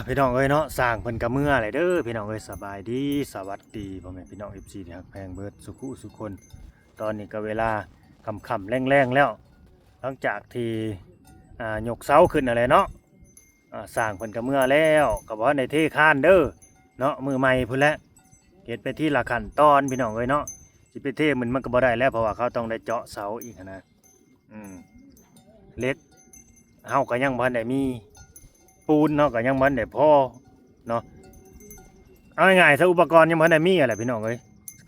พี่น้องเอ้ยเนาะสร้างเพิ่นก็เมื่อเลยเด้อพี่น้องเอ้ยสบายดีสวัสดีพ่อแม่พี่น้อง FC ที่ฮักแพงเบิดสุขุสุคน ตอนนี้ก็เวลาค่ำๆแรงๆแล้วหลังจากที่ยกเสาขึ้นอะไรเนาะสร้างเพิ่นก็เมื่อแล้วก็บ่ทันได้เทคานเด้อเนาะมือใหม่พุ่นแหละเฮ็ดไปที่ละขั้นตอนพี่น้องเอ้ยเนาะสิไปเทมันก็บ่ได้แล้วเพราะว่าเขาต้องได้เจาะเสาอีกนะอืมเหล็กเฮาก็ยังบ่ทันได้มีปูนเนาะก็ยังบ่ทันได้พอเนาะ เอาง่ายๆถ้าอุปกรณ์ยังบ่ทันได้มีอะไรพี่น้องเอ้ย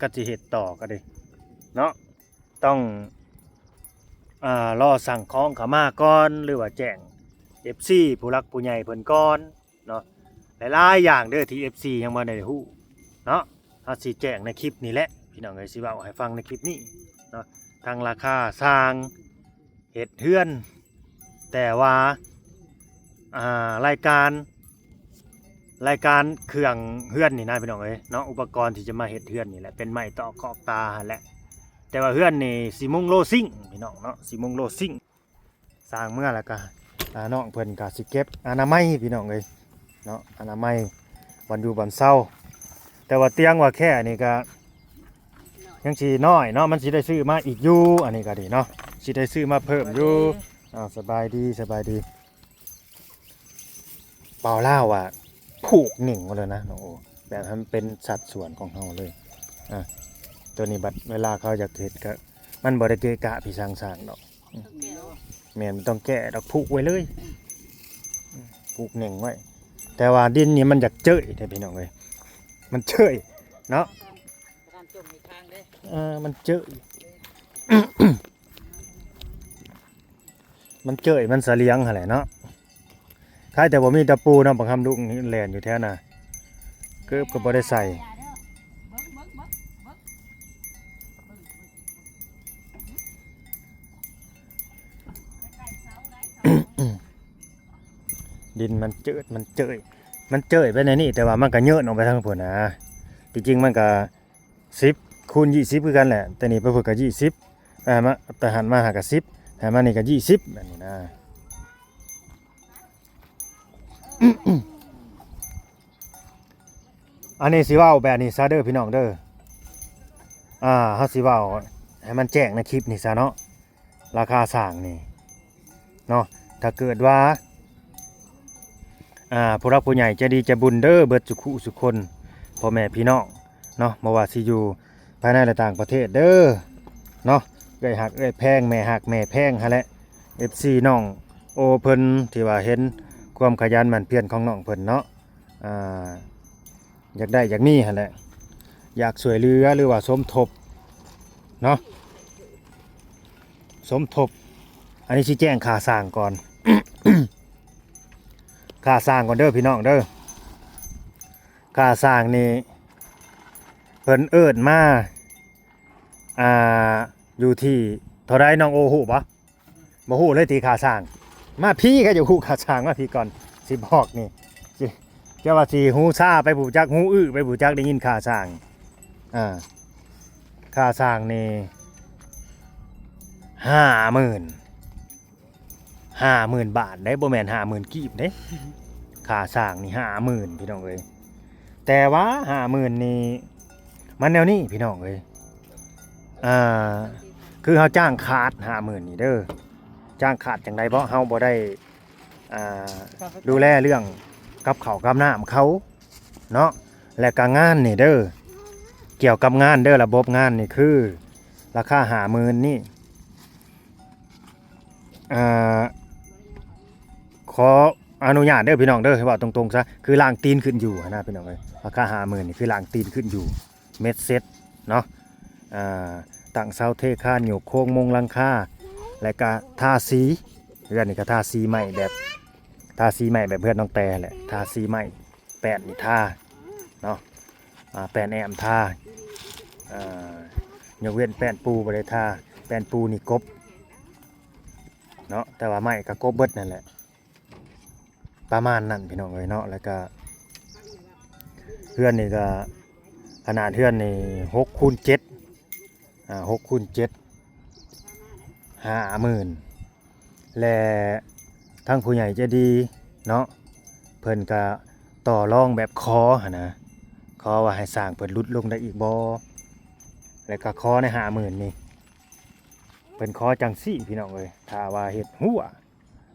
ก็สิเฮ็ดต่อก็ได้เนาะต้องรอสั่งของเขามาก่อนหรือว่าแจ้ง FC ผู้รักผู้ใหญ่เพิ่นก่อนเนาะหลายๆอย่างเด้อที่ FC ยังบ่ได้ฮู้เนาะเฮาสิแจ้งในคลิปนี้แหละพี่น้องเอ้ยสิเว้าให้ฟังในคลิปนี้เนาะทางราคาสร้างเฮ็ดเฮือนแต่ว่ารายการเครื่องเฮือนนี่นะพี่น้องเอ้ยเนาะอุปกรณ์ที่จะมาเฮ็ดเฮือนนี่แหละเป็นไม้ตอกกอกตาหั่นแหละแต่ว่าเฮือนนี่สิมุงโลซิ่งพี่น้องเนาะสิมุงโลซิ่งสร้างเมื่อแล้วก็น้องเพิ่นก็สิเก็บอนามัยพี่น้องเอ้ยเนาะอนามัยวันอยู่วันเช้าแต่ว่าเตียงว่าแค่นี่ก็ยังสิน้อยเนาะมันสิได้ซื้อมาอีกอยู่อันนี้ก็ดีเนาะสิได้ซื้อมาเพิ่มอยู่สบายดีสบายดีเปล่าเล่าอ่ะ ผูกหนิ่งมาเลยนะน้องโอแบบมันเป็นสัดส่วนของเขาเลยอ่ะตัวนี้บัดเวลาเขาอยากเห็ดก็มันบริเกะกะพี่สร้างๆดอกแม่นต้องแกะดอกผูกไว้เลยผูกหนิ่งไว้แต่ว่าดินนี่มันอยากเจยแต่พี่น้องเลยมันเจยเนาะมันเจยมันเจยมันเสลียงอะไรเนาะคล้ายแต่ว่ามีตะปูเนาะบางคำลูกแหลนอยู่แท้น่ะเกือบก็บ่ได้ใส่ ดินมันเจิดมันเจยไปในนี่แต่ว่ามันก็เยอะออกไปทางผลนะจริงๆมันก็10 คูณ 20คือกันแหละแต่นี่ไปฝึกก็20แต่หันมาหากับ10หันมานี่ก็20แบบนี้นะอันนี้สิเว้าแบบนี้ซะเด้อพี่น้องเด้อเฮาสิเว้าให้มันแจ้งในคลิปนี่ซะเนาะราคาสร้างนี่เนาะถ้าเกิดว่าผู้รักผู้ใหญ่ใจดีใจบุญเด้อเบิดสุขุสุคนพ่อแม่พี่น้องเนาะบ่ว่าสิอยู่ภายในและต่างประเทศเด้อเนาะเอ้ยหักเอ้ยแพงแม่หักแม่แพงหั่นแหละ FC น้องโอเพิ่นที่ว่าเห็นความขยันหมั่นเพียรของน้องเพิ่นเนาะอ่าอยากได้อยากมีหั่นแหละอยากช่วยเหลือหรือว่าสมทบเนาะสมทบอันนี้สิแจ้งค่าสร้างก่อน ค่าสร้างก่อนเด้อพี่น้องเด้อค่าสร้างนี่เพิ่นเอิ้นมาอ่าอยู่ที่เท่าไรน้องโอฮู้บ่ฮู้เลยที่ค่าสร้างมาพี่ก็จะฮู้ค่าสร้างมาพี่ก่อนสิบอกนี่สิเจ้าว่าสิฮู้ซ่าไปผู้จักฮู้อื้อไปผู้จักได้ยินค่าสร้างอ่าค่าสร้างนี่50,000บาทได้บ่แม่น50,000กีบเด้ค่าสร้างนี่50,000พี่น้องเอ้ยแต่ว่า50,000นี่มันแนวนี้พี่น้องเอ้ยอ่าคือเฮาจ้างขาด50,000นี่เด้อจ้างขาดจังไดเพราะเฮาบ่ได้อ่าดูแลเรื่องกับข้าวกับน้ำเขาเนาะและก็งานนี่เด้อเกี่ยวกับงานเด้อระบบงานนี่คือราคา50,000นี่อ่าขออนุญาตเด้อพี่น้องเด้อให้ว่าตรงๆซะคือล้างตีนขึ้นอยู่นะพี่น้องเอ้ยราคา50,000นี่คือล้างตีนขึ้นอยู่เม็ดเซ็ตเนาะอ่าตั้งเสาเทคานอยู่โค้งมงหลังคาและก็ทาสีเพื่อนนี่ก็ทาสีใหม่แบบเพื่อนน้องแต่แหละทาสีใหม่แปดนี่ทาเนาะแปดแอมทาอ่ายกเว้นแป้นปูบ่ได้ทาแป้นปูนี่กบเนาะแต่ว่าไม้ก็กบเบิดนั่นแหละประมาณนั้นพี่น้องเอ้ยเนาะแล้วก็เพื่อนนี่ก็ขนาดเพื่อนนี่6 คูณ 76 คูณ 7 50,000และทั้งผู้ใหญ่ใจะดีเนาะ เพิ่นก็ต่อรองแบบคอหั่นนะขอว่าให้สร้างเพิ่นลดลงได้อีกบ่แล้วก็ขอใน50,000นี่เพิ่นขอจังซี่พี่น้องเอ้ยถ้าว่าเฮ็ดหัว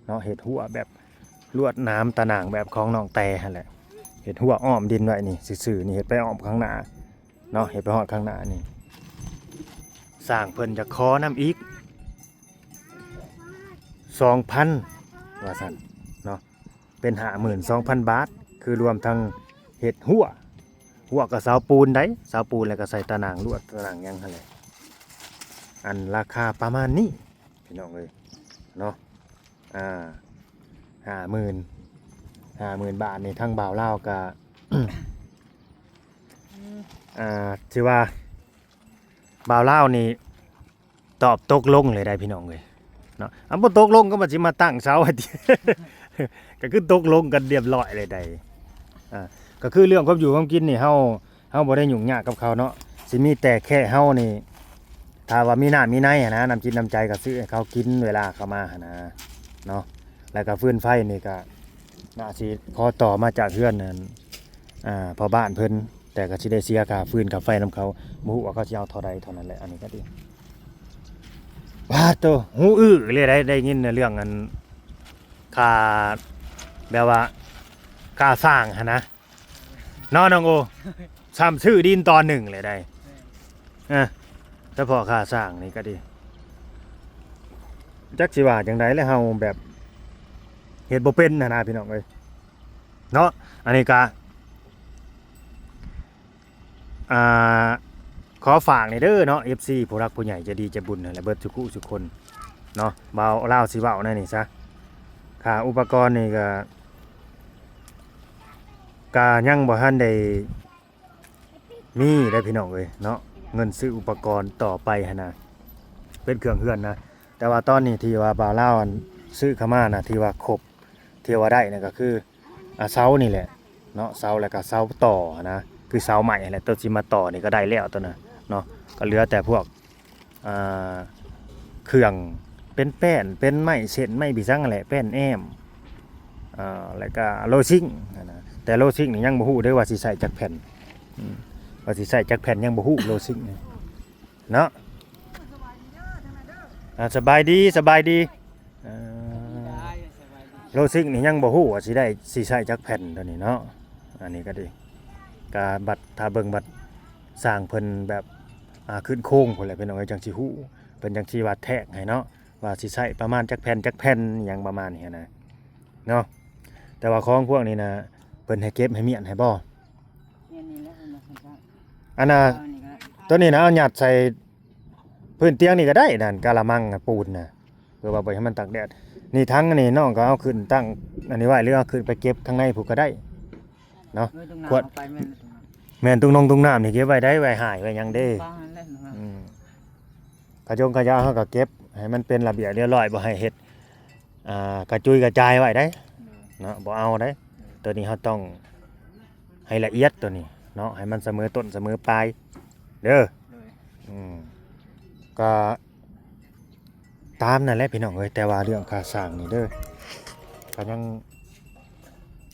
เนาะเฮ็ดหัวแบบลวดน้ำตะหน่างแบบของน้องแต่หั่นแหละเฮ็ดหัวอ้อมดินไว้นี่ซื่อๆนี่เฮ็ดไปอ้อมข้างหน้าเนาะเฮ็ดไปฮอดข้างหน้านี่สร้างเพิ่นจะขอนํอีก 2,000 ว่าซั่นเนาะเป็น 52,000 บาทคือรวมทั้งเฮ็ดหัวกับเสาปูนได้เสาปูนแล้วก็ใส่ตะหน่างลวดตะหน่างหยังหั่นแหละอันราคาประมาณนี้พี่น้องเอ้ยเนาะ50,000 บาทนี่ทั้งบ่าวลาวก็ ที่ว่าบ่าวลาวนี่ตอบตกลงเลยได้พี่น้องเอ้ยเนาะอันบ่ตกลงก็มาสิมาตั้งเสาไว้ติ ก็คือตกลงกันเรียบร้อยเลยได้ก็คือเรื่องความอยู่ความกินนี่เฮาบ่ได้ยุ่งยากกับเขาเนาะสิมีแต่แค่เฮานี่ถ้าว่ามีน้ำมีในนะน้ำจิตน้ำใจก็ซื้อให้เขากินเวลาเขามานะเนาะแล้วก็ฟืนไฟนี่ก็น่าสิขอต่อมาจากเพื่อนนั่นพอบ้านเพิ่นแต่ก็สิได้เสียค่าฟืนค่าไฟนํเขาบ่ฮู้ว่าเขาสิเอาเท่าใดเท่านั้นแหละอันนี้ก็ดีว่าโตหูอื้อเลยได้ยินเรื่องอันค่าแบบว่าค่าสร้างหั่นนะเนาะน้องโอซ้ำชื่อดินตอนหนึ่งเลยได้เฉพาะค่าสร้างนี่ก็ดีจักสิว่าจังไดแล้วเฮาแบบเฮ็ดบ่เป็นนะพี่น้องเอ้ยเนาะอันนี้ก็ขอฝากนี่เด้อเนาะ FC ผู้รักผู้ใหญ่ใจะดีใจะบุญนั่นแหละเบิดทุกคู่ทุกคนเนาะเบาเล่าสิเว้านั่นนี่ซะค่าอุปกรณ์นี่ก็ยังบ่ทันได้มีได้พี่น้องเอ้ยเนาะเงินซื้ออุปกรณ์ต่อไปหั่นน่ะเป็นเครื่องเฮือนนะแต่ว่าตอนนี้ที่ว่าบ่าวลาวซื้อเข้ามานะที่ว่าครบที่ว่าได้นะก็คือเสานี่แหละเนาะเสาแล้วก็เสาต่อนะคือเสาใหม่แหละตัวสิมาต่อนี่ก็ได้แล้วตัวน่ะเนาะก็เหลือแต่พวกเครื่องเป็นแป้นเป็นไม้เส้นไม้บีซังนั่นแหละแป้นแอมแล้วก็โลซิ่งนะแต่โลซิ่งนี่ยังบ่ฮู้เด้อว่าสิใส่จักแผ่นว่าสิใส่จักแผ่นยังบ่ฮู้โลซิ่งนี่เนาะสบายดีโลซิ่งนี่ยังบ่ฮู้ว่าสิใส่จักแผ่นตัวนี้เนาะอันนี้ก็ดีกาบัตรถ้าเบิ่งบัตรสร้างเพิ่นแบบขึ้นโค้งพุ่นแหละเป็นเอาไว้จังสิฮู้เพิ่นจังสิว่าแทกให้เนาะว่าสิใช้ประมาณจักแผ่นหยังประมาณนี้นะเนาะแต่ว่าของพวกนี้นะเพิ่นให้เก็บให้เมียนให้บ่อันน่ะตัวนี้นะเอาหยัดใส่พื้นเตียงนี่ก็ได้นั่นกะละมังปูนน่ะเพื่อว่าบ่ให้มันตากแดดนี่ทั้งอันนี้น้องก็เอาขึ้นตั้งอันนี้ไว้หรือเอาขึ้นไปเก็บข้างในผู้ก็ได้เนาะขวดแม่นตุ้งน้ำนี่เก็บไว้ได้ไว้หายไว้หยังเด้กระจงกระยาเฮาก็เก็บให้มันเป็นระเบียบเรียบร้อยบ่ให้เฮ็ดกระจุยกระจายไว้ได้เนาะบ่เอาได้ตัวนี้เฮาต้องให้ละเอียดตัวนี้เนาะให้มันเสมอต้นเสมอปลายเด้อก็ตามนั่นแหละพี่น้องเอ้ยแต่ว่าเรื่องค่าสร้างนี่เด้อก็ยัง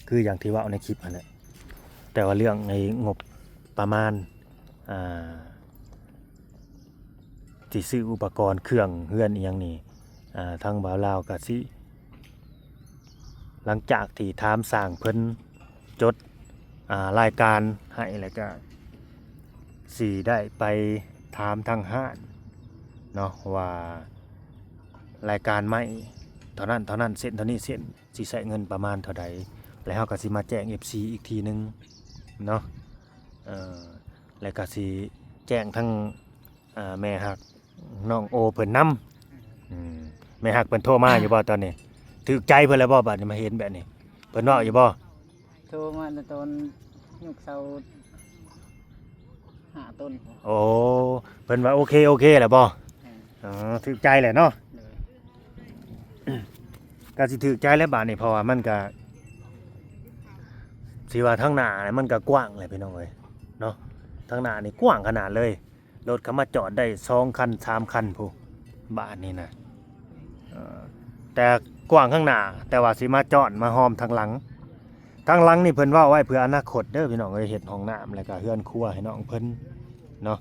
คืออย่างที่ว่าในคลิปนั่นแหละแต่ว่าเรื่องในงบประมาณที่ซื้ออุปกรณ์เครื่องเฮือนอีหยังนี่ทางบ่าวลาวก็สิหลังจากที่ถามสร้างเพิ่นจดรายการให้แล้วก็สิได้ไปถามทางห้างเนาะว่ารายการใหม่เท่านั้นเส้นเท่านี้เส้นสิใช้เงินประมาณเท่าใดแล้วเฮาก็สิมาแจ้ง FC อีกทีนึงเนาะแล้วก็สิแจ้งทั้งแม่ฮักน้องโอเพิ่นนำแม่ฮักเพิ่นโทรมาอยู่บ่ตอนนี้ถูกใจเพิ่นแล้วบ่บัดนี้มาเห็นแบบนี้เพิ่นเว้าอยู่บ่โทรมาตอนยกเสา5 ต้นโอ้เพิ่นว่าโอเคแล้วบ่ถูกใจแหละเนาะก็สิถูกใจแล้วบาดนี้เพราะว่ามันก็สิว่าทางหน้ามันก็กว้างเลยพี่น้องเอ้ยเนาะทางหน้านี่กว้างขนาดเลยรถเข้ามาจอดได้2 คัน 3 คันพูบ้านนี่นะแต่กว้างข้างหน้าแต่ว่าสิมาจอดมาหอมทางหลัง ทางหลังนี่เพิ่นเว้าไว้เพื่ออนาคตเด้อพี่น้องเอ้ยเฮ็ดห้องน้ำแล้วก็เฮือนครัวให้น้องเพิ่นเนาะ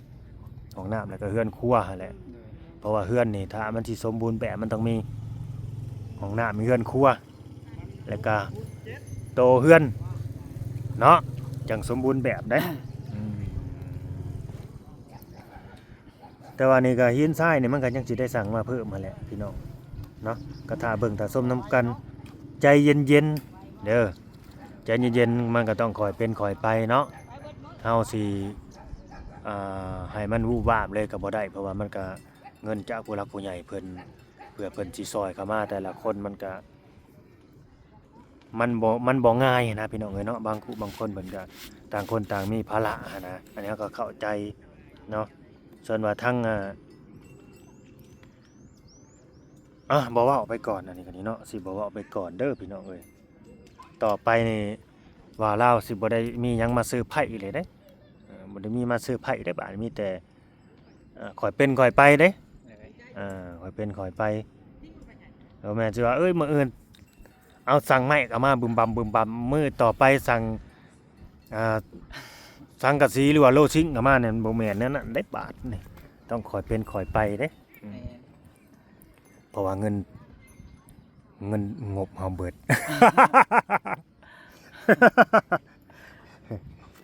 ห้องน้ำแล้วก็เฮือนครัวหั่นแหละเพราะว่าเฮือนนี่ถ้ามันสิสมบูรณ์แบบมันต้องมีห้องน้ำมีเฮือนครัวแล้วก็โตเฮือนเนาะจังสมบูรณ์แบบเด้อืมแต่ว่านี่ก็หินทรายนี่มันก็ยังสิได้สั่งมาเพิ่มมาแหละพี่น้องเนาะก็ถ้าเบิ่งถ้าส้มน้ำกันใจเย็นๆเด้อใจเย็นๆมันก็ต้องคอยเป็นคอยไปเนาะเฮาสิให้มันวูบวาบเลยก็บ่ได้เพราะว่ามันก็เงินจากผู้หลักผู้ใหญ่เพิ่นเพื่อเพิ่นสิซอยเข้ามาแต่ละคนมันก็มันบ่ง่ายนะพี่น้องเอ้ยเนาะบางคนเพิ่นก็ต่างคนต่างมีภาระนะอันนี้ก็เข้าใจเนาะส่วนว่าทั้งบอกว่าออกไปก่อนอันนี้ก็นี่เนาะสิบอกว่าออกไปก่อนเด้อพี่น้องเอ้ยต่อไปนี่ว่าลาวสิบ่ได้มีหยังมาซื้อไผ่เลยเด้บ่ได้มีมาซื้อไผ่ได้บาดมีแต่ข่อยเป็นข่อยไปเด้ข่อยเป็นข่อยไปแล้วแม่นสิว่าเอ้ยมื้ออื่นเอาสั่งไม้ก็มาบึมบัมมื้อต่อไปสั่งสังกะสีหรือว่าโลซิงก็มาเนี่ยบ่แม่นนั่นน่ะได้บาทนี่ต้องข่อยเป็นข่อยไปเด้เพราะว่าเงินงบเฮาเบิด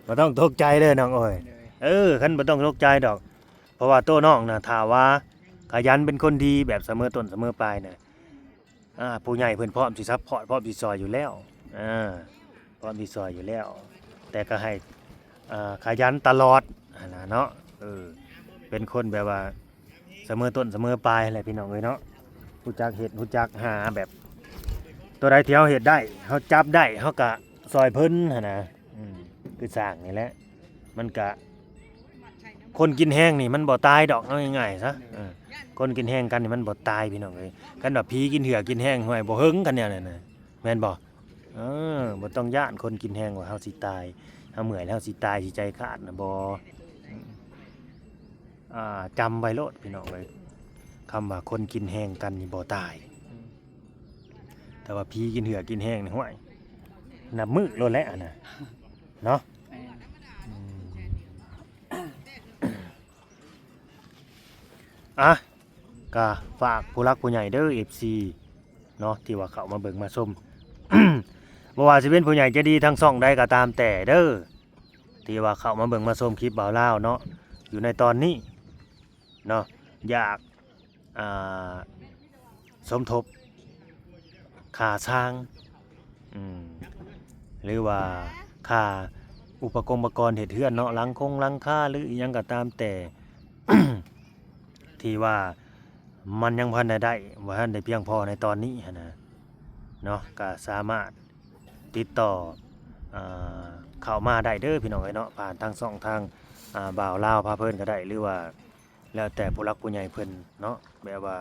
บ่ต้องตกใจเด้อน้องอ้อยคันบ่ต้องตกใจดอกเพราะว่าโตน้องน่ะถ้าว่าขยันเป็นคนดีแบบเสมอต้นเสมอปลายน่ะผู้ใหญ่เพิ่นพร้อมสิซัพพอร์ตพร้อมสิซอยอยู่แล้วพร้อมสิซอยอยู่แล้ว แต่ก็ให้ขยันตลอดนะเนาะเป็นคนแบบว่าเสมอต้นเสมอปลายแหละพี่น้องเอ้ยเนาะรู้จักเฮ็ดรู้จักหาแบบตัวใดที่เฮาเฮ็ดได้เฮาจับได้เฮาก็ซอยเพิ่นหั่นนะคือสร้างนี่แหละมันก็คนกินแห้งนี่มันบ่ตายดอกเอาง่ายๆซะคนกินแห้งกันนี่มันบ่ตายพี่น้องเอ้ยคันว่าผีกินเหือกินแห้งห้วยบ่หึงกันแนวนั้นน่ะแม่นบ่บ่ต้องย้านคนกินแห้งว่าเฮาสิตายเฮาเมื่อยแล้วสิตายสิใจขาดน่ะบ่จำไว้โลดพี่น้องเอ้ยคำว่าคนกินแห้งกันนี่บ่ตายแต่ว่าผีกินเหือกินแห้งนี่ห้วยนับมื้อโลดแล้วน่ะเนาะก็ฝากผู้รักผู้ใหญ่เด้อ FC เนาะที่ว่าเข้ามาเบิ่งมาชม บ่ว่าสิเป็นผู้ใหญ่จะดีทั้งช่องใดก็ตามแต่เด้อที่ว่าเข้ามาเบิ่งมาชมคลิปบ่าวลาวเนาะอยู่ในตอนนี้เนาะอยากสมทบค่าสร้างหรือว่าค่าอุปกรณ์เฮ็ดเรือนเนาะหลังคาหรืออิหยังก็ตามแต่ ที่ว่ามันยังพันได้ว่าทันได้เพียงพอในตอนนี้นะเนาะก็สามารถติดต่อเข้ามาได้เด้อพี่น้องเอ้ยเนาะผ่านทางช่องทางบ่าวลาวพาเพิ่นก็ได้หรือว่าแล้วแต่ผู้รักผู้ใหญ่เพิ่นเนาะแบบว่า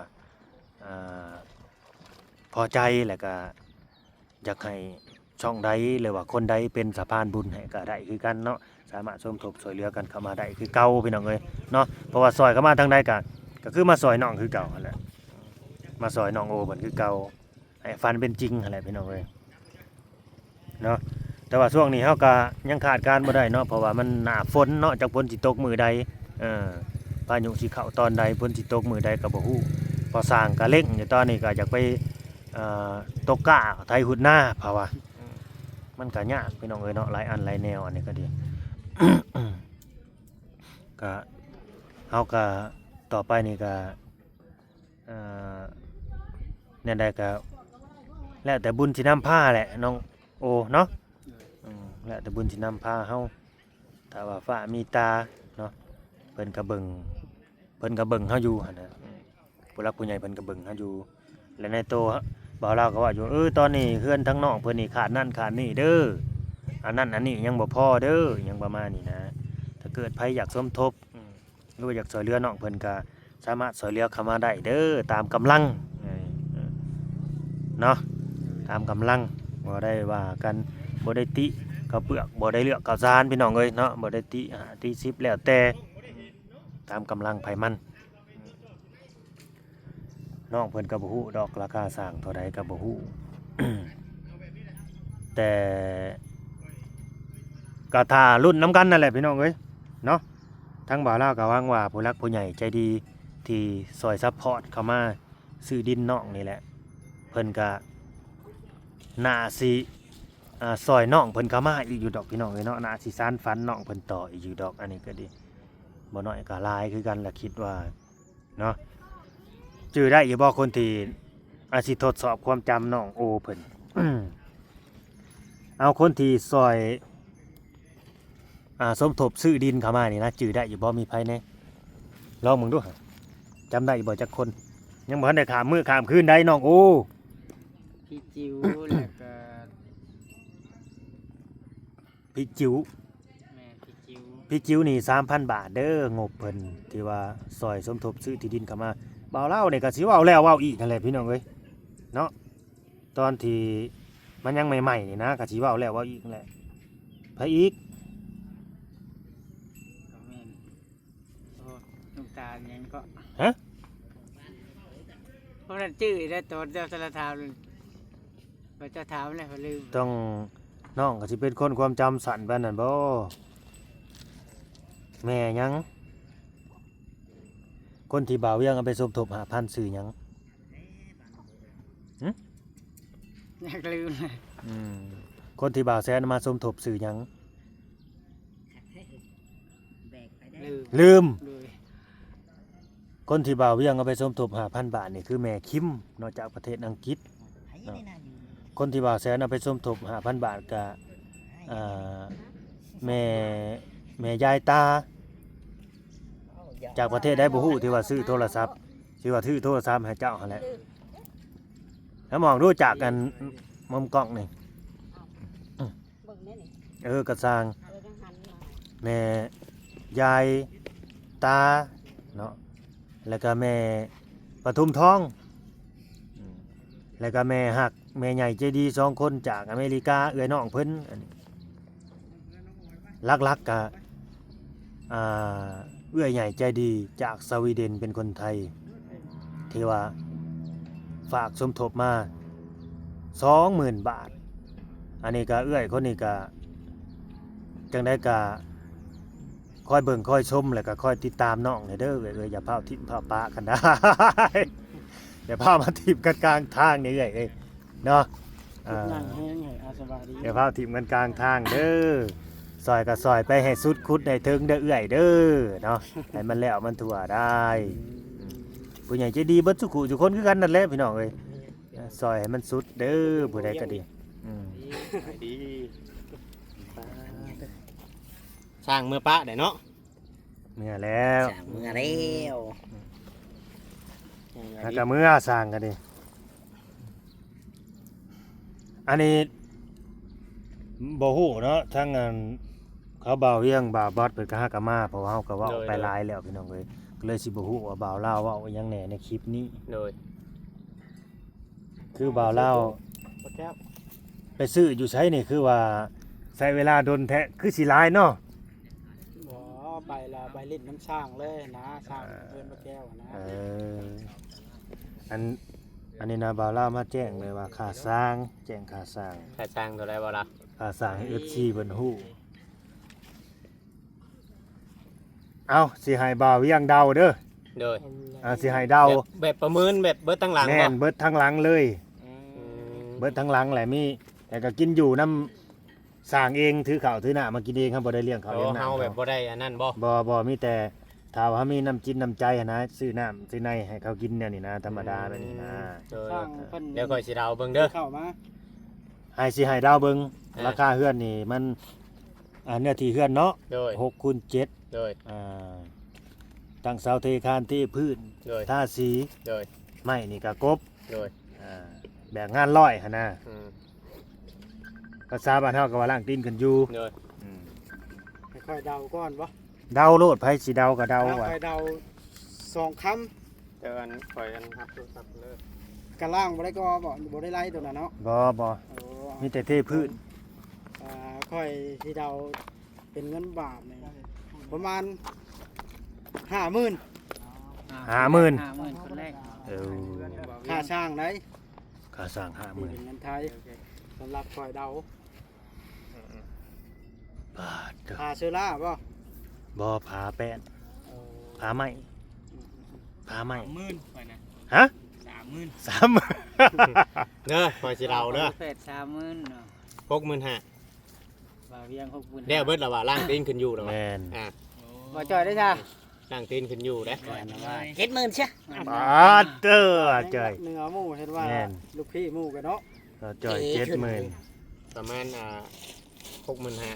พอใจแล้วก็อยากให้ช่องใดหรือว่าคนใดเป็นสะพานบุญให้ก็ได้คือกันเนาะสามารถสมทบช่วยเหลือกันเข้ามาได้คือเก่าพี่น้องเอ้ยเนาะเพราะว่าซอยเข้ามาทางใดก็คือมาซอยน้องคือเก่าหั่นแหละมาซอยน้องโอเหมือนคือเก่าให้ฝันเป็นจริงหั่นแหละพี่น้องเอ้ยเนาะแต่ว่าช่วงนี้เฮาก็ยังขาดการบ่ได้เนาะเพราะว่ามันหน้าฝนเนาะจักฝนสิตกมื้อใดพายุสิเข้าตอนใดฝนสิตกมื้อใดก็บ่ฮู้พอสร้างก็เร่งอยู่ตอนนี้ก็อยากไปตกกะไถหุดหน้าเพราะว่ามันก็ยากพี่น้องเอ้ยเนาะหลายอันหลายแนวอันนี้ก็ดี ก็เฮาก็ต่อไปนี่ก็เนี่ยได้ก็แล้วแต่บุญสินำพาแหละน้องโอเนาะแล้วแต่บุญสินำพาเฮาถ้าว่าฟ้ามีตาเนาะเพิ่นก็เบิ่งเฮาอยู่หั่นน่ะผู้หลักผู้ใหญ่เพิ่นก็เบิ่งเฮาอยู่และในโตบ่าวลาวก็ว่าอยู่ตอนนี้เฮือนทั้งน้องเพิ่นนี่ขาดนั่นขาดนี่เด้ออันนั้นอันนี้ยังบ่พอเด้อยังประมาณนี้นะถ้าเกิดไผอยากสมทบหรือว่าอยากช่วยเหลือน้องเพิ่นก็สามารถช่วยเหลือเข้ามาได้เด้อตามกำลังเนาะตามกำลังบ่ได้ว่ากันบ่ได้ติข้าวเปลือกบ่ได้เลือกข้าวสารพี่น้องเอ้ยเนาะบ่ได้ติติ10แล้วแต่ตามกำลังไผมันน้องเพิ่นก็บ่ฮู้ดอกราคาสร้างเท่าใดก็บ่ฮู้ แต่ ก็ท่ารุ่นน้ำกันนั่นแหละพี่น้องเอ้ยเนาะทั้งบ่าวลาวก็หวังว่าผู้รักผู้ใหญ่ใจดีที่ซอยซัพพอร์ตเข้ามาซื้อดินน้องนี่แหละเพิ่นก็น่าสิซอยน้องเพิ่นเข้ามาอีกอยู่ดอกพี่น้องเอ้ยเนาะน่าสิสานฝันน้องเพิ่นต่ออีกอยู่ดอกอันนี้ก็ดีบ่น้อยก็หลายคือกันล่ะคิดว่าเนาะจื้อได้อยู่บ่คนที่อาสิทดสอบความจำน้องโอเพิ่น เอาคนที่ซอยสมทบซื้อดินเข้ามานี่นะจื้อได้อยู่บ่มีไผแน่ลองมึงดูหะจำได้อยู่บ่จักคนยังบ่ทันได้ข้ามมื้อข้ามคืนได้น้องโอ พี่จิ๋วแล้วก็ พี่จิ๋ว แม่พี่จิ๋ว พี่จิ๋วนี่ 3,000 บาทเด้องบเพิ่นที่ว่าซอยสมทบซื้อที่ดินเข้ามาบ่าวเล่านี่ก็สิเว้าแล้วเว้าอีกนั่นแหละพี่น้องเอ้ยเนาะตอนที่มันยังใหม่ๆนี่นะก็สิเว้าแล้วเว้าอีกนั่นแหละไผอีก ก็แม่นโอ้ลูกตายังก็ ฮะ เพราะนั้นจื้อได้ตอนเจ้าสารถามเลยพอเจ้าถามแล้วพอลืม ต้องน้องก็สิเป็นคนความจำสั้นปานนั้นบ่แม่ยังคนที่บ่าวเวียงเอาไปสมทบ5,000ซื้อหยัง อยากลืมเลย คนที่บ่าวแสนเอามาสมทบซื้อหยัง ลืม ลืม เลย คนที่บ่าวเวียงเอาไปสมทบ5,000 บาทนี่คือแม่คิมเนอกจากประเทศอังกฤษเนาะคนที่บ่าวแสนเอาไปสมทบ5,000 บาทก็อ่าแม่ยายตาจากประเทศใดบ่ฮู้ที่ว่าซื้อโทรศัพท์ที่ว่าถือโทรศัพท์ให้เจ้าหั่นแหละแล้วมองรู้จักกันมุมกล้องนี่ เบิ่งแน่นี่ กระสร้าง จังหันมา แม่ยายตาเนาะแล้วก็แม่ปทุมทองแล้วก็แม่หักแม่ใหญ่ใจดี2 คนจากอเมริกาเอื้อยน้องเพิ่นอันนี้ลักๆก็เอื้อยใหญ่ใจดีจากสวีเดนเป็นคนไทยที่ว่าฝากสมทบมา 20,000 บาทอันนี้ก็เอื้อยคนนี้ก็จังได้ก็คอยเบิ่งคอยชมแล้วก็คอยติดตามน้องให้เด้อเอ้ยอย่าพาทิ่มพาปะกันได้ อย่าพามาทิ่มกันกลางทางนี่เอ้ยเนาะ นั่งแห้งให้อาสบายดี อย่าพาทิ่มกันกลางทางเด้อซอยก็ซอยไปให้สุดคุดในถึงเด้อเอ้ยเด้อเนาะให้มันแล้วมันทั่วได้ผู้ใหญ่ใจดีเบิดสุขุทุกคนคือกันนั่นแหละพี่น้องเอ้ยซอยให้มันสุดเด้อผู้ใดก็ดี ดีสร้างเมื่อปะได้เนาะ เมื่อแล้ว สั่งมือแล้ว แล้วก็เมื่อสร้างกันดิอันนี้บ่ฮู้เนาะทั้งอันเขาบ่าวเวียงบ่าวบอสเพิ่นก็ฮักกะมาเพราะว่าเฮาก็เว้าไปหลายแล้วพี่น้องเอ้ยก็เลยสิบ่ฮู้ว่าบ่าวลาวเว้าอิหยังแหน่ในคลิปนี้ โดย คือบ่าวลาว พระเจ้า ไปซื้ออยู่ไสนี่คือว่าใช้เวลาดนแท้คือสิหลายเนาะ บ่ไปละไปเล่นน้ำช่างเลยนะช่างเพิ่นพระแก้วนะ อันนี้นะบ่าวลาวมาแจ้งเลยว่าค่าสร้างแจ้งค่าสร้าง ถ้าสร้างตัวใดบ่ล่ะ ค่าสร้างให้ FC เพิ่นฮู้เอาสิให้บ่าวเวียงเดาเด้อ โดย สิให้เดา แบบประเมินแบบเบิดตั้งหลัง แม่ บ่ นเบิดทั้งหลังเลย อืม เบิดทั้งหลังแหละมีแต่ก็กินอยู่น้ำสร้างเองถือข้าวถือหน้ามากินเองครับบ่ได้เลี้ยงเขา โอ้ เลี้ยงน้ำ เฮาแบบบ่ได้อันนั้นบ่ บ่มีแต่ถ้าว่ามีน้ำจิตน้ำใจอะนะซื้อน้ำซื้อในให้เขากินเนี่ยนี่นะธรรมดาแบบนี้นะ โดย ช่างเพิ่น เดี๋ยวค่อยสิเดาเบิ่งเด้อ เข้ามา ให้สิให้ดาวเบิ่ง อ่า ราคาเฮือนนี่มันเนื้อที่เฮือนเนาะ โดย 6คูณ7 โดย ตั้งเสาเทคานที่พื้น โดย ทาสี โดย ไม้นี่ก็กบ โดย แบบงานร้อยหั่นนะ อืม ภาษาบ้านเฮาก็ว่าล้างตีนกันอยู่ โดย ค่อยเดาก่อนบ่ เดาโลดไผสิเดาก็เดาว่ะ ค่อยเดา2คำ เจอกันค่อยกันครับโทรศัพท์เลย กะล่างบ่ได้ก็บ่ได้ไล่ตัวนั้นเนาะ บ่ โอ้ มีแต่เทพื้น ค่อยที่เดาเป็นเงินบาทนี่ประมาณ 50,000 50,000 50,000คนแรก เออ ค่าช่างได้ ค่าสร้าง นี่เป็นเงินไทยสำหรับค่อยเดา บาดเด้อ พาเชื้อราบ่ บ่ผาแป้นผาไม้ผาไม้ 30,000ไปนะ ฮะ 30,000 30,000 เด้อคอยสิเราเด้อ แปด30,000เนาะ 65,000 บ่าวเวียง60,000 แล้วเบิดแล้วว่าล่างตีนขึ้นอยู่แล้วว่า แม่น อ่า บ่จ่อยได้จ้ะ ล่างตีนขึ้นอยู่เด้ 70,000เชีย บาดเด้อจ้อย เนื้อหมูเห็นว่า แม่น ลูกพี่หมูกันเนาะ ก็จ่อย70,000 ประมาณ65,000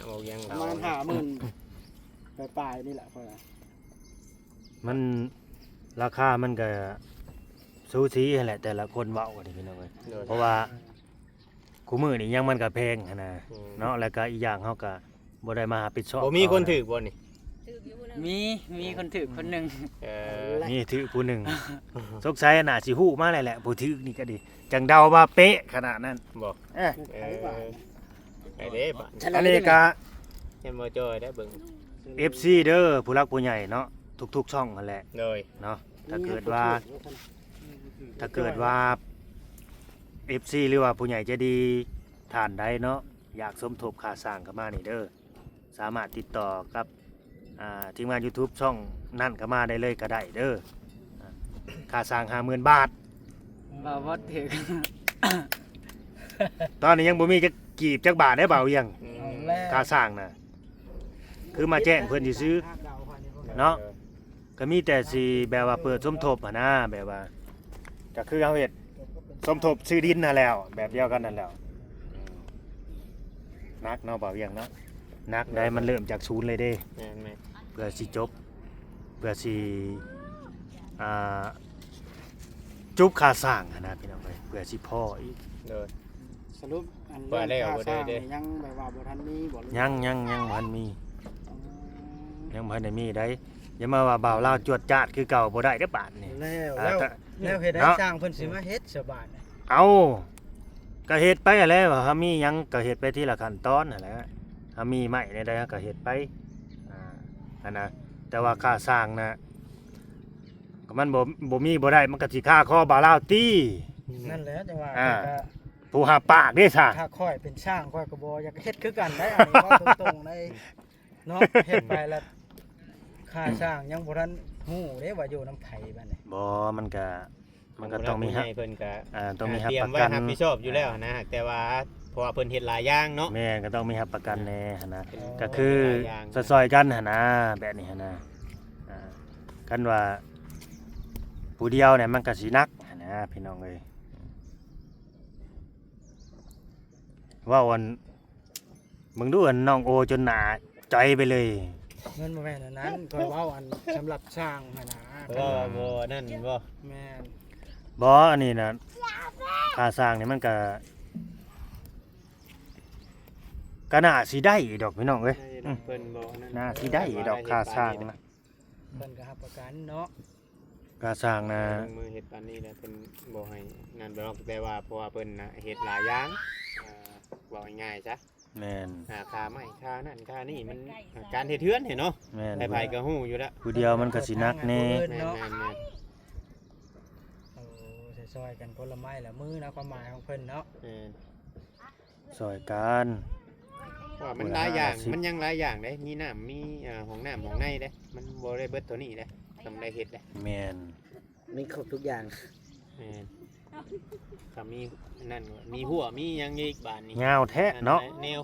เอายัง ประ เรา มาณ50,000ปลายๆนี่แหละค่อยว่า มันราคามันก็สูสีนั่นแหละแต่ละคนเว้ากันนี่พี่น้องเอ้ย โดย เพราะว่าคู่มือนี่ยังมันก็แพงหั้นนะ อืม เนาะแล้วก็อีกอย่างเฮาก็บ่ได้มาหาปิดชอบ บ่มีคนถือบ่นี่ ถืออยู่นะ มีคนถือคนหนึง เออ นี่ถือผู้หนึ่งสงสัยน่าสิฮู้มาแล้วแหละผู้ถือนี่ก็ดีจังเดาว่าเป๊ะขนาดนั้น บอก เอ้ย เออไปเด้บ่ อันนี้ก็ เห็นบ่จอยได้เบิ่ง FC เด้อผู้รักผู้ใหญ่เนาะทุกๆช่องนั่นแหละ โดย เนาะถ้าเกิดว่า FC หรือว่าผู้ใหญ่ใจะดีท่านใดเนาะอยากสมทบค่าสร้างก็มานี่เด้อสามารถติดต่อกับทีมงาน YouTube ช่องนั่นก็มาได้เลยก็ได้เด้อค่าสร้าง 50,000 บาท บ่าวบ่ถือ ตอนนี้ยังบ่มีจักกีบจักบาทได้เบาเอียง อื เอา ม แล้ว ค่าสร้างน่ะคือมาแจ้งเพิ่นสิซื้อ เนาะ ก็มีแต่สิแบบว่าเปิดสมทบอะนะแบบว่าก็คือเอาเฮ็ดสมทบซื้อดินนั่นแล้ว แบบเดียวกันนั่นแล้วนักเนาะเบาเอียงเนาะนักได้มันเริ่มจากศูนย์เลยเด้ แม่นไหม เพื่อสิจบเพื่อสิอ่าจุบค่าสร้างอะนะพี่น้องเอ้ยเพื่อสิพ่ออีก โดย สรุปอัน ว่าแล้ว ค่า บ่ ส ได้ ร้าง เด้ นี่ยังแบบว่าบ่ทันมีบ่หรือ ยังบ่ทันมียังบ่ทันได้มีได้อย่ามาว่าบ่าวลาวจวดจาดคือเก่าบ่ได้เด้อบาดนี่ แล้ว อ่า แล้ว ถ้า แล้วเฮ็ดให้ เนาะ สร้างเพิ่นสิมาเฮ็ดสบายน่ะ เอาก็เฮ็ดไปอะแล้วถ้ามีหยังก็เฮ็ดไปทีละขั้นตอนนั่นแหละถ้ามีไม้ในใดก็เฮ็ดไปอันนะแต่ว่าค่าสร้างนะก็มันบ่มีบ่ได้มันก็สิค่าคอบ่าวลาวตี นั่นแหละจังว่า อ่า ก็ ผู้หาปากเด้ซะ ถ้าค่อยเป็นช่างค่อยก็บ่อยากเฮ็ดคือกันได้อันนี้เว้าตรงๆได้เนาะเฮ็ดไปแล้วค่าช่างยังบ่ทันฮู้เด้ว่าอยู่น้ำไผบัดนี้ บ่มันก็ต้องมี ผู้ ฮะ ใหญ่เพิ่นก็ ต้องมี เต รับ รีย ป ม ระ ไว้ กัน รับผิดชอบอยู่แล้วนะแต่ว่าเพราะว่าเพิ่นเฮ็ดหลายอย่างเนาะ แม่ก็ต้องมีรับประกันแน่หั่นนะ เป็น ก็คือ หลายอย่าง ซอยๆกันหั่นนะแบบนี้หั่นนะกันว่าผู้เดียวเนี่ยมันก็สิหนักหั่นนะพี่น้องเอ้ยว่าวันมึงดูอันน้องโอจนหนาใจไปเลย เงินบ่แม่นอันนั้นค่อยเว้าอันสำหรับช่างหั่นนะ บ่บ่นั่นบ่ แม่น บออันนี้นะค่าสร้างนี่มันก็น่าสิได้ดอกพี่น้องเอ้ย เพิ่นบ่นั่น น่าสิได้ดอกค่าสร้างนะ เพิ่นก็รับประกันเนาะ ค่าสร้างนะ มือเฮ็ดปานนี้แหละเพิ่นบ่ให้นั่นบ่ต้องแต่ว่าเพราะว่าเพิ่นน่ะเฮ็ดหลายอย่างบอกง่ายๆซะ แม่น ค่าไม้ค่านั่นค่านี่มันการเฮ็ดเทือนเห็นเนาะ แม่น ไผๆก็ฮู้อยู่แล้ว ผู้เดียวมันก็สิหนักแน่ แม่น เอาซอยๆกันคนละไม้ละมือนะความหมายของเพิ่นเนาะ ๆแม่น ซอยกัน ว่ามันหลายอย่าง 50 มันยังหลายอย่างเด้มีน้ำมีห้องน้ำห้องในเด้มันบ่ได้เบิดตัวนี้เด้ทำได้เฮ็ดเด้ แม่น มีครบทุกอย่าง แม่นก็มีนั่นมีหัวมีหยังอีกบานนี้ ยาวแท้เนาะ แนว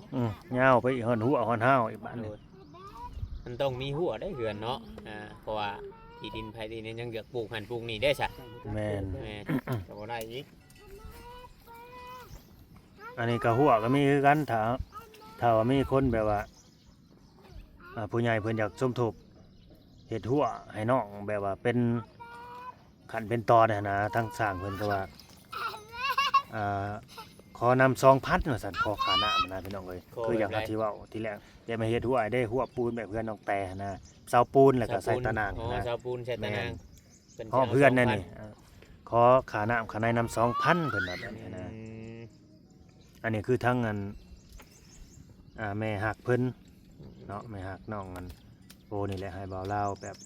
ยาวไปอีกหอนหัวหอนห้าวอีกบ้านหนึง มันต้องมีหัวได้เหือนเนาะเพราะว่าที่ดินภายดินยังเลือกปลูกหันปลูกนี่ได้ซะ แม่น แม่นก็บ่ได้อีก อันนี้ก็หัวก็มีคือกันถ้าว่ามีคนแบบว่าผู้ใหญ่เพิ่นอยากสมทบเฮ็ดหัวให้น้องแบบว่าเป็นขั้นเป็นตอนน่ะนะทั้งสร้างเพิ่นก็ว่าขอนำ2,000ว่าซั่นขอค่าน้ำนะพี่น้องเอ้ยคืออย่างที่เว้าที่แรกอย่ามาเฮ็ดหัวให้ได้หัวปูนแบบเพื่อนน้องแต่นะเสาปูนแล้วก็ใส่ตะนาง อ๋อ นะ เสาปูนใส่ตะนาง ขอเพื่อนนั่นนี่ขอค่าน้ำค่าในนำ2,000เพิ่นว่าแบบนี้นะ อันนี้คือทั้งแม่หักเพิ่นเนาะแม่หักน้องมันโอ้นี่แหละให้เบาเล่าแบบ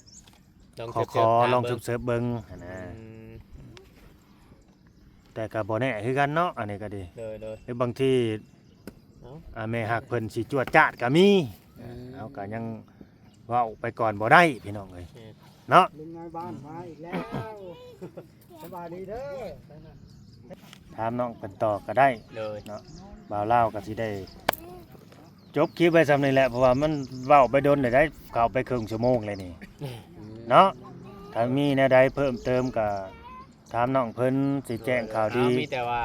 ขอลองเสิร์ฟเบิ่งหั้นนะแต่ก็บ่แน่คือกันเนาะอันนี้ก็ดี โดย หรือบางที เอ้า แม่หักเพิ่นสิจวดจาดก็มี อื เฮาก็ยังเว้าไปก่อนบ่ได้พี่น้องเอ้ยเนาะ ลุงนายบ้านมาอีกแล้วสบายดีเด้อไปนะ ถามน้องเพิ่นต่อก็ได้ เลย เนาะบ่าวลาวก็สิได้จบคลิปไว้ซำนี้แหละเพราะว่ามันเว้าไปโดนได้เข้าไปครึ่งชั่วโมงเลยนี่เนาะถ้ามีแนวใดเพิ่มเติมก็ถามน้องเพิ่นสิแจ้งข่าวดี มีแต่ว่า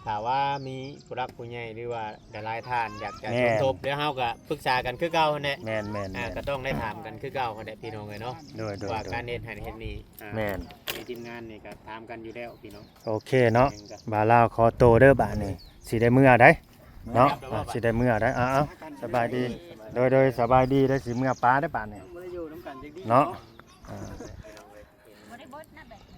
ถ้าว่ามีผู้รักผู้ใหญ่หรือว่าหลายๆท่านอยากจะ แม่ ชมทบเดี๋ยวเฮาก็ปรึกษากันคือเก่าหั่นแหละ แม่น ก็ต้องได้ถามกันคือเก่าหั่นแหละพี่น้องเอ้ยเนาะ โดย ว่าการเฮ็ดให้เฮ็ดนี่ แม่น มีทีมงานนี่ก็ถามกันอยู่แล้วพี่น้อง โอเคเนาะบ่าวลาวขอโตวเด้อบาดนี้สิได้มื้อได้เนาะสิได้มื้อได้อ้าวๆสบายดีโดยสบายดีได้สิมื้อปลาได้บาดนี้ บ่ได้อยู่นํกันจักดี เนาะอ่า